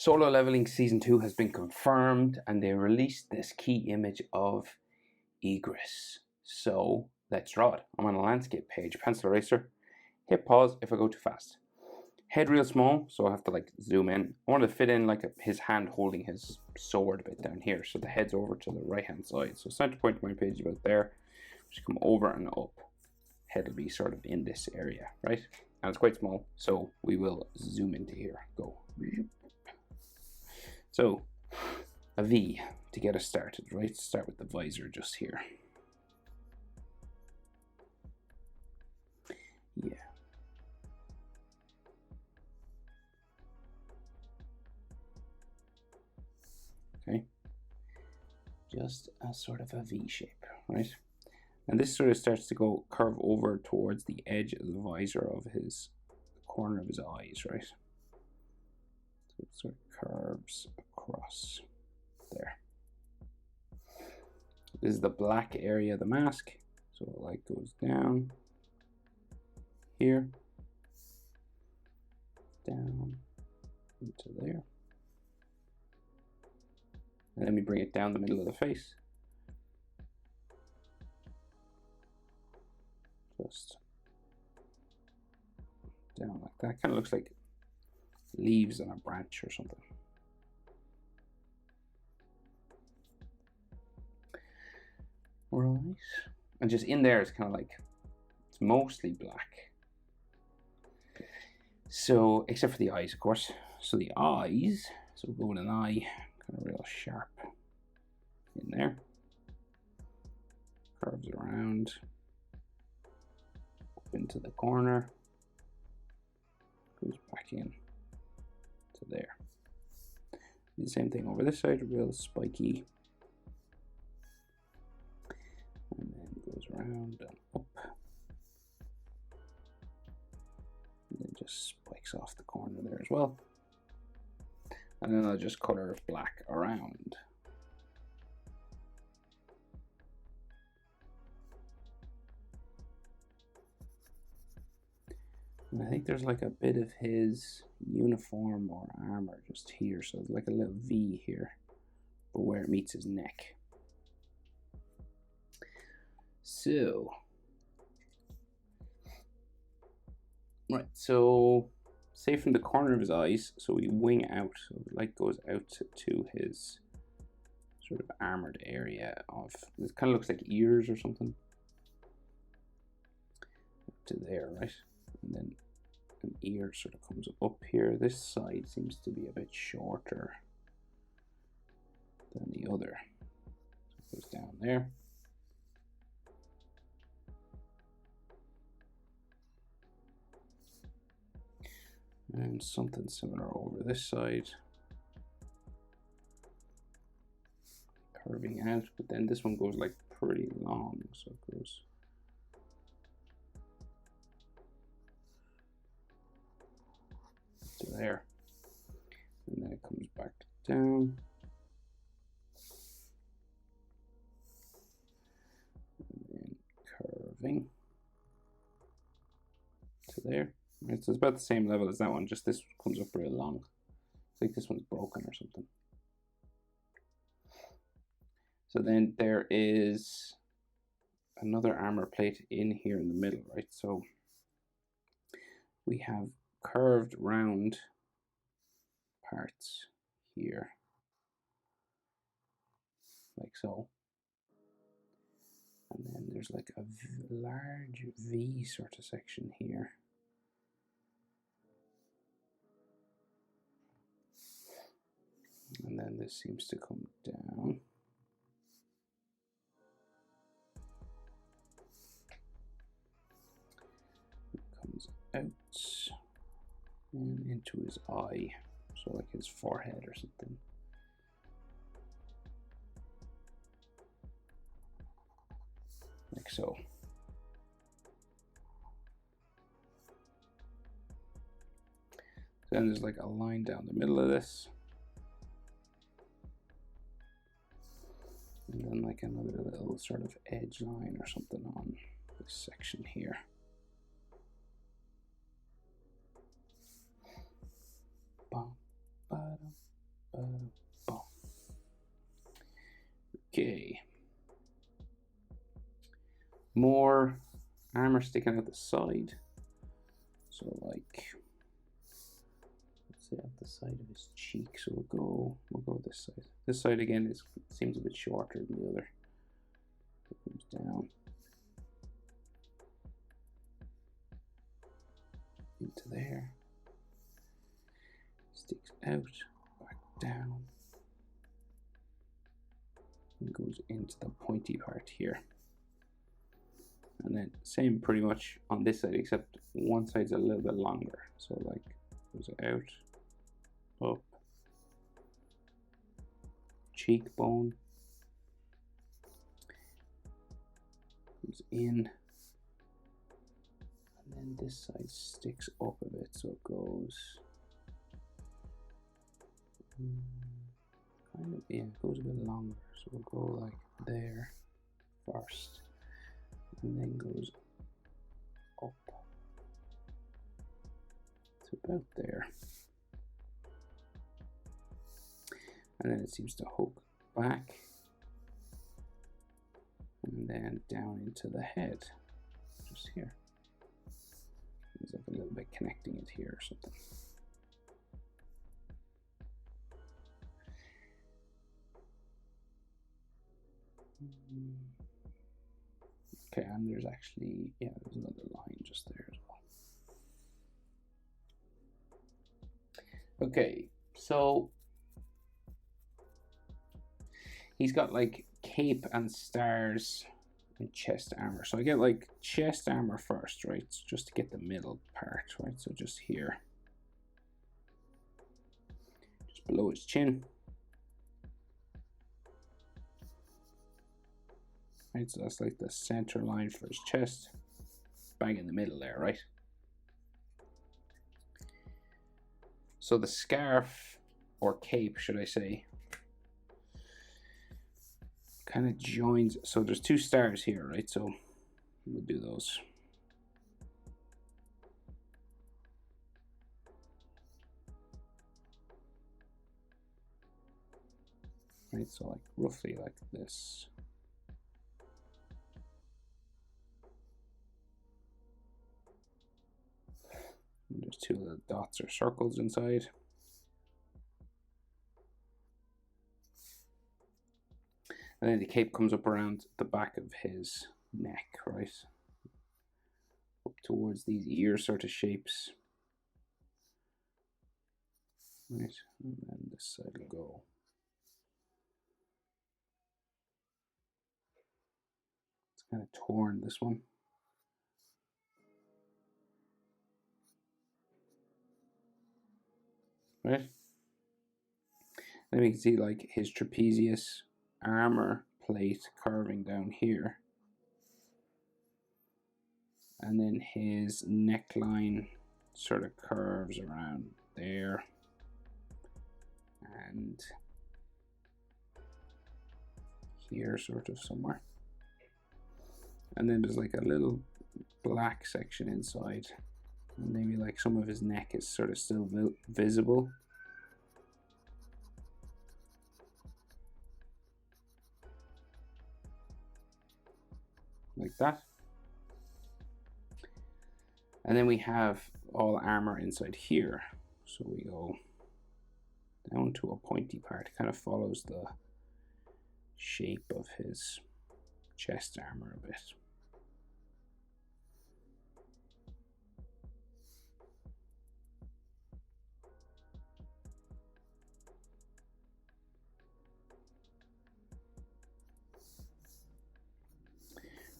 Solo Leveling Season 2 has been confirmed, and they released this key image of Igris. So let's draw it. I'm on a landscape page, pencil eraser, hit pause if I go too fast. Head real small, so I'll have to like zoom in. I want to fit in like his hand holding his sword a bit down here, so the head's over to the right hand side. So center point of my page is about there. Just come over and up. Head will be sort of in this area, right? And it's quite small, so we will zoom into here. Go. So a V to get us started, right? Start with the visor just here. Yeah. Okay. Just a sort of a V shape, right? And this sort of starts to go curve over towards the edge of the visor of his corner of his eyes, right? So it sort of curves across there. This is the black area of the mask. So it like goes down here, down into there. And then we bring it down the middle of the face. Just down like that. Kind of looks like leaves on a branch or something. Right. And just in there, it's kind of like, it's mostly black. So, except for the eyes, of course. So the eyes, so we'll go with an eye, kind of real sharp in there. Curves around, up into the corner, goes back in to there. The same thing over this side, real spiky. And then goes around and up. And then just spikes off the corner there as well. And then I'll just color black around. And I think there's like a bit of his uniform or armor just here. So it's like a little V here, but where it meets his neck. So, right, so say from the corner of his eyes, so we wing out, so the light goes out to his sort of armored area of, it kind of looks like ears or something. To there, right? And then an ear sort of comes up here. This side seems to be a bit shorter than the other. So it goes down there. And something similar over this side. Curving out, but then this one goes like pretty long, so it goes to there. And then it comes back down. And then curving to there. Right, so it's about the same level as that one, just this comes up real long. It's like this one's broken or something. So then there is another armor plate in here in the middle, right? So we have curved round parts here, like so. And then there's like a large V sort of section here. And then this seems to come down. It comes out and into his eye, so like his forehead or something. Like so. Then there's like a line down the middle of this. And then like another little sort of edge line or something on this section here. Bum, ba-dum, boom. Okay. More armor sticking out the side. So like, let's say out the side of his cheek. So we'll go this side. This side again seems a bit shorter than the other. It comes down into there. Sticks out, back down, and goes into the pointy part here. And then same pretty much on this side, except one side's a little bit longer. So like goes out, up, cheekbone, goes in, and then this side sticks up a bit, so it goes kind of, yeah, it goes a bit longer. So we'll go like there first, and then goes up to about there, and then it seems to hook back and then down into the head, just here. There's like a little bit connecting it here or something. Okay, and there's actually, yeah, there's another line just there as well. Okay, so he's got like cape and stars and chest armor. So I get like chest armor first, right? So just to get the middle part, right? So just here, just below his chin. Right, so that's like the center line for his chest, bang in the middle there, right? So the scarf, or cape, should I say, kind of joins. So there's two stars here, right? So we'll do those. Right, so like roughly like this. And there's two little dots or circles inside. And then the cape comes up around the back of his neck, right? Up towards these ear sort of shapes. Right, and then this side will go. It's kind of torn, this one. Right? Then we can see like his trapezius armor plate curving down here. And then his neckline sort of curves around there. And here sort of somewhere. And then there's like a little black section inside. And maybe like some of his neck is sort of still visible. Like that. And then we have all armor inside here. So we go down to a pointy part. It kind of follows the shape of his chest armor a bit.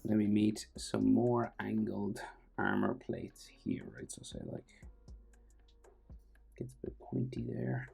Then we meet some more angled armor plates here, right? So say like gets a bit pointy there.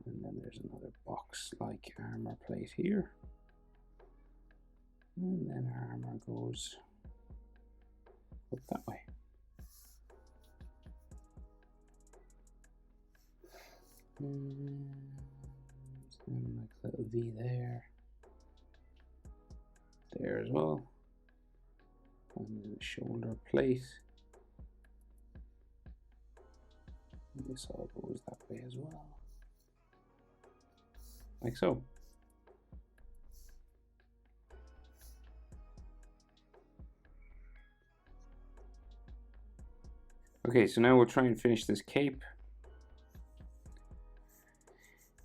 And then there's another box-like armor plate here. And then armor goes up that way. And like a little V there. There as well. And then the shoulder plate. this all goes that way as well, like so. Okay, so now we'll try and finish this cape.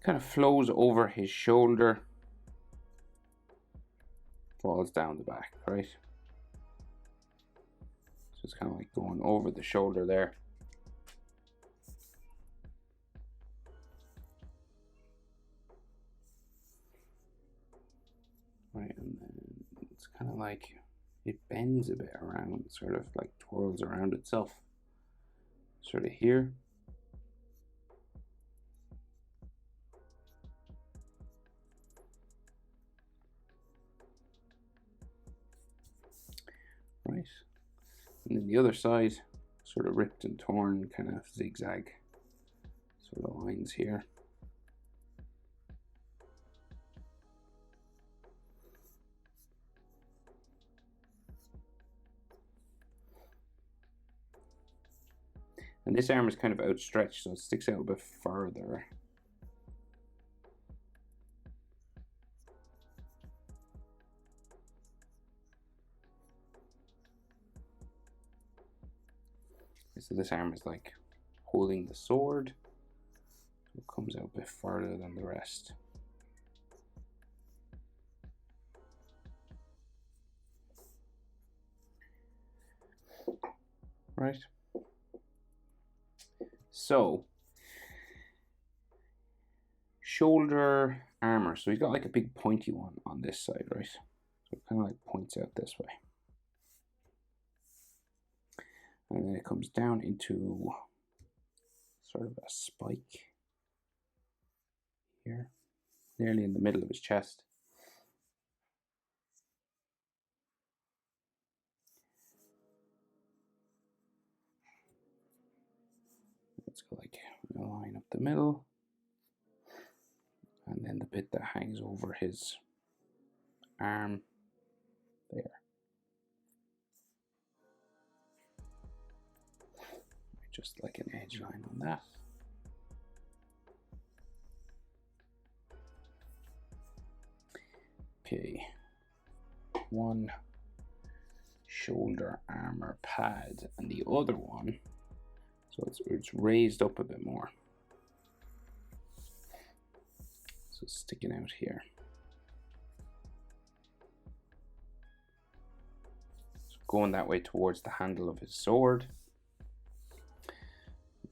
Kind of flows over his shoulder, falls down the back, right? So it's kind of like going over the shoulder there. Right, and then it's kind of like it bends a bit around, sort of like twirls around itself. Sort of here. Right, and then the other side, sort of ripped and torn, kind of zigzag sort of lines here. And this arm is kind of outstretched, so it sticks out a bit further. So this arm is like holding the sword. It comes out a bit further than the rest. Right. So, shoulder armor. So he's got like a big pointy one on this side, right? So it kind of like points out this way. And then it comes down into sort of a spike here, nearly in the middle of his chest. Let's go like a line up the middle. And then the bit that hangs over his arm there. Just like an edge line on that. Okay, one shoulder armor pad, and the other one, so it's raised up a bit more. So it's sticking out here. So going that way towards the handle of his sword.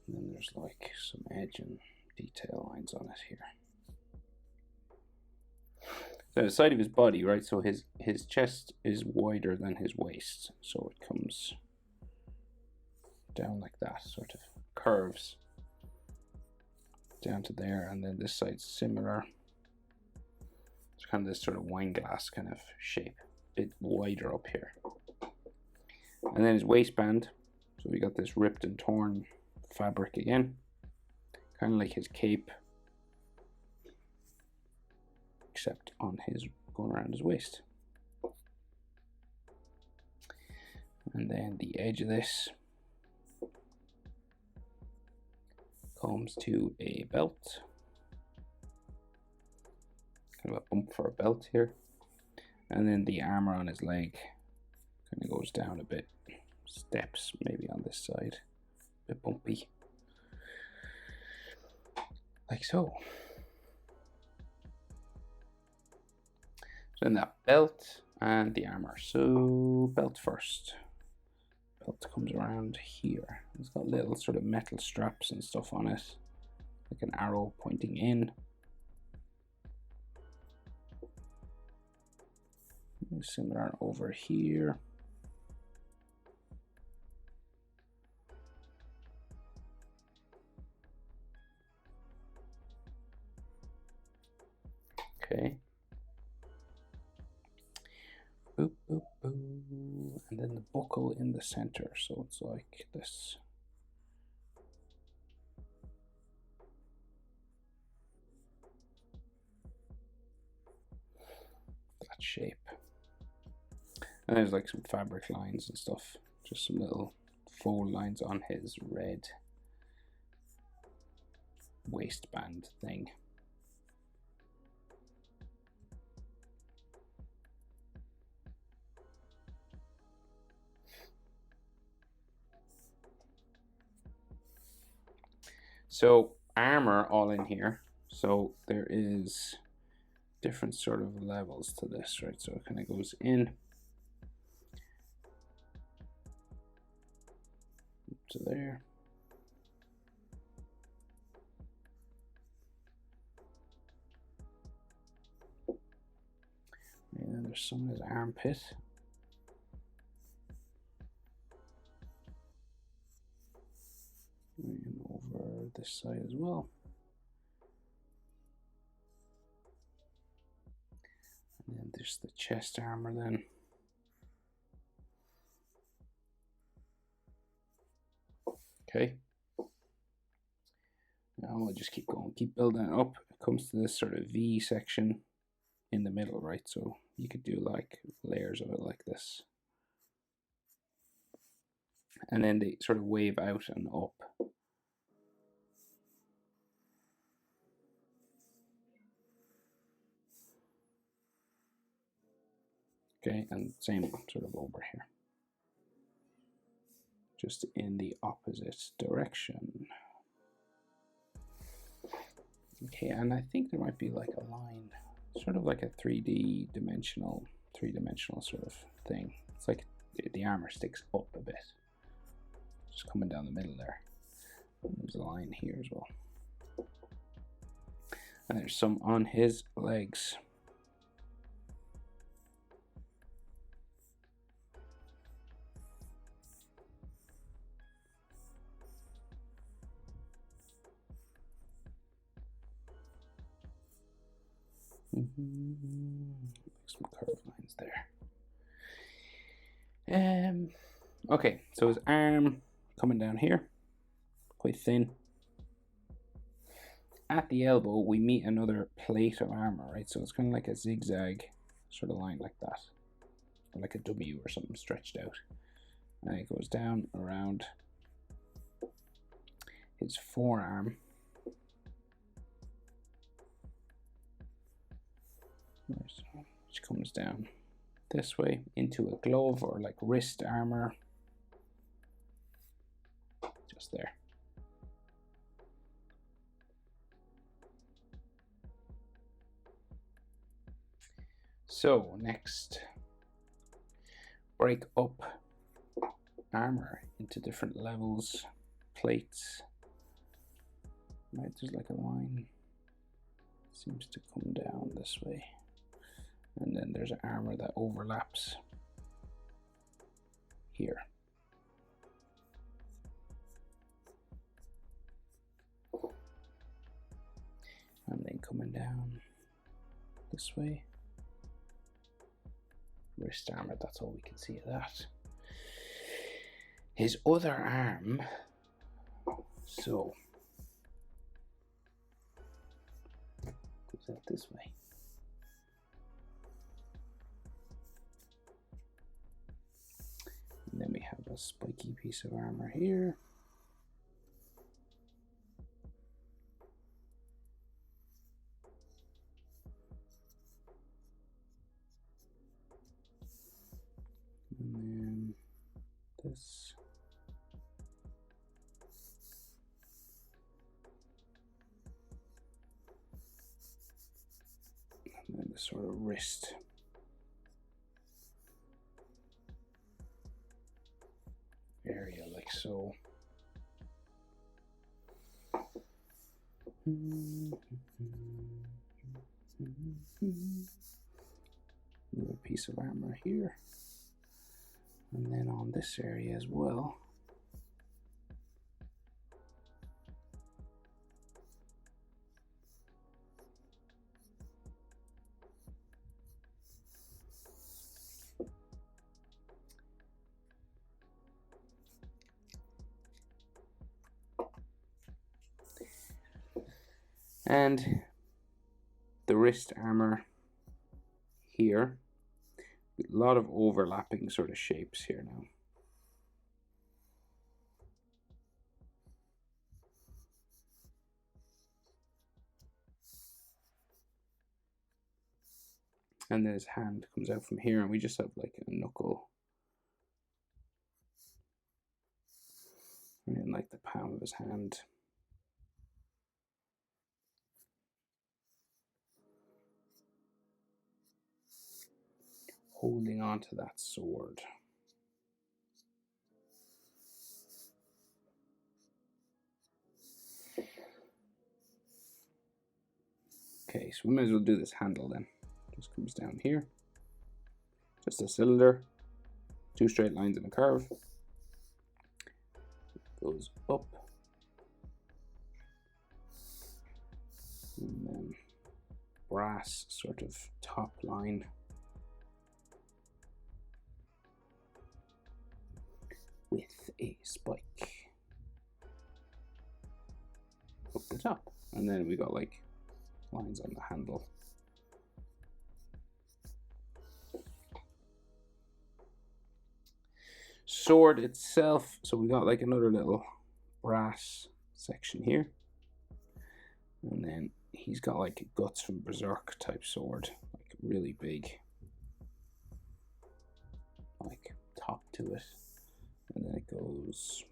And then there's like some edge and detail lines on it here. So the side of his body, right? So his chest is wider than his waist. So it comes down like that, sort of curves down to there. And then this side's similar. It's kind of this sort of wine glass kind of shape, a bit wider up here. And then his waistband. So we got this ripped and torn fabric again, kind of like his cape, except on his going around his waist. And then the edge of this comes to a belt, kind of a bump for a belt here. And then the armor on his leg kind of goes down a bit, steps maybe on this side, a bit bumpy, like so. So then that belt and the armor. So belt first. Belt comes around here. It's got little sort of metal straps and stuff on it, like an arrow pointing in. Similar over here. Okay. Boop, boop, boop. And then the buckle in the center, so it's like this. That shape. And there's like some fabric lines and stuff, just some little fold lines on his red waistband thing. So armor all in here. So there is different sort of levels to this, right? So it kind of goes in to there. And then there's some of his armpit. And over this side as well. And then there's the chest armor then. Okay. Now we'll just keep going, keep building it up. It comes to this sort of V section in the middle, right? So you could do like layers of it like this. And then they sort of wave out and up. Okay, and same sort of over here. Just in the opposite direction. Okay, and I think there might be like a line, sort of like a 3-dimensional sort of thing. It's like the armor sticks up a bit. Just coming down the middle there. And there's a line here as well. And there's some on his legs. Some curved lines there. Okay, so his arm coming down here, quite thin. At the elbow, we meet another plate of armor, right? So it's kind of like a zigzag sort of line like that, or like a W or something stretched out. And it goes down around his forearm. Which comes down this way into a glove or like wrist armor. Just there. So next, break up armor into different levels, plates. Right, there's like a line. Seems to come down this way. And then there's an armor that overlaps here. And then coming down this way. Wrist armor, that's all we can see of that. His other arm, so goes out this way. And then we have a spiky piece of armor here. And then this. And then the sort of wrist. Area like so. Another piece of armor here. And then on this area as well. And the wrist armor here. A lot of overlapping sort of shapes here now. And then his hand comes out from here, and we just have like a knuckle. And like the palm of his hand. Holding on to that sword. Okay, so we might as well do this handle then. Just comes down here. Just a cylinder. 2 straight lines and a curve. Goes up. And then brass sort of top line. With a spike. Up the top. And then we got like lines on the handle. Sword itself, so we got like another little brass section here, and then he's got like a Guts from Berserk type sword, like really big, like top to it, and then it goes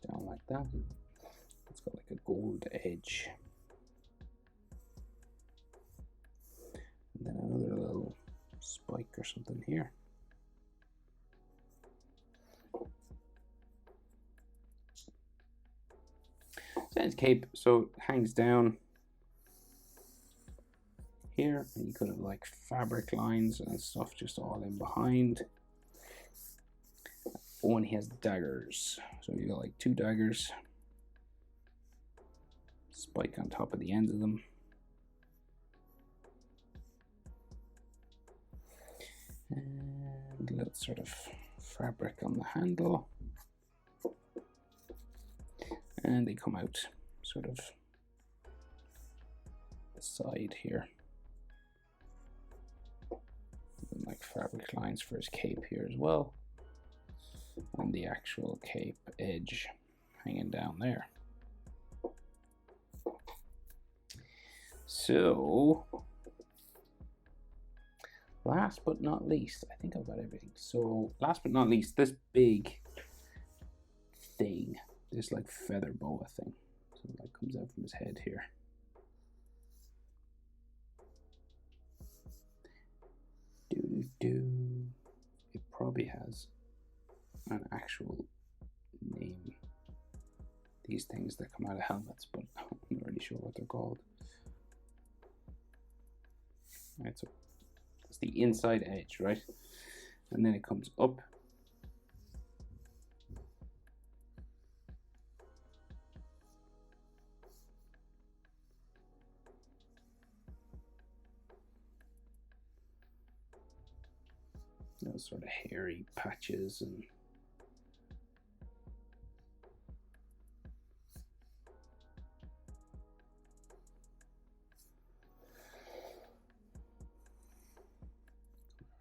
down like that. It's got like a gold edge, and then another little spike or something here. Sans cape, so it hangs down here, and you could have like fabric lines and stuff just all in behind. Oh, and he has daggers, so you got like 2 daggers, spike on top of the ends of them. And a little sort of fabric on the handle. And they come out sort of the side here. And like fabric lines for his cape here as well. And the actual cape edge hanging down there. So, last but not least, I think I've got everything. So, last but not least, this big thing, this like feather boa thing. So it like comes out from his head here. It probably has an actual name. These things that come out of helmets, but I'm not really sure what they're called. Right, so it's the inside edge, right? And then it comes up. Those sort of hairy patches and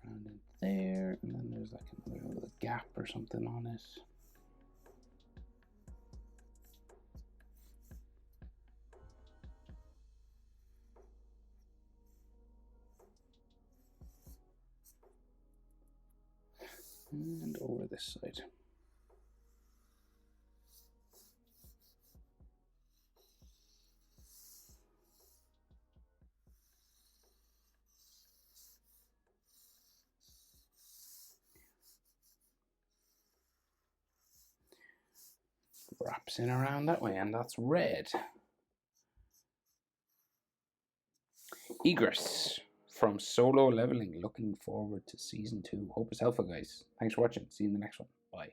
around in there, and then there's like another little gap or something on it. And over this side. Wraps in around that way, and that's red. Igris from Solo Leveling. Looking forward to season 2. Hope it's helpful, guys. Thanks for watching. See you in the next one. Bye.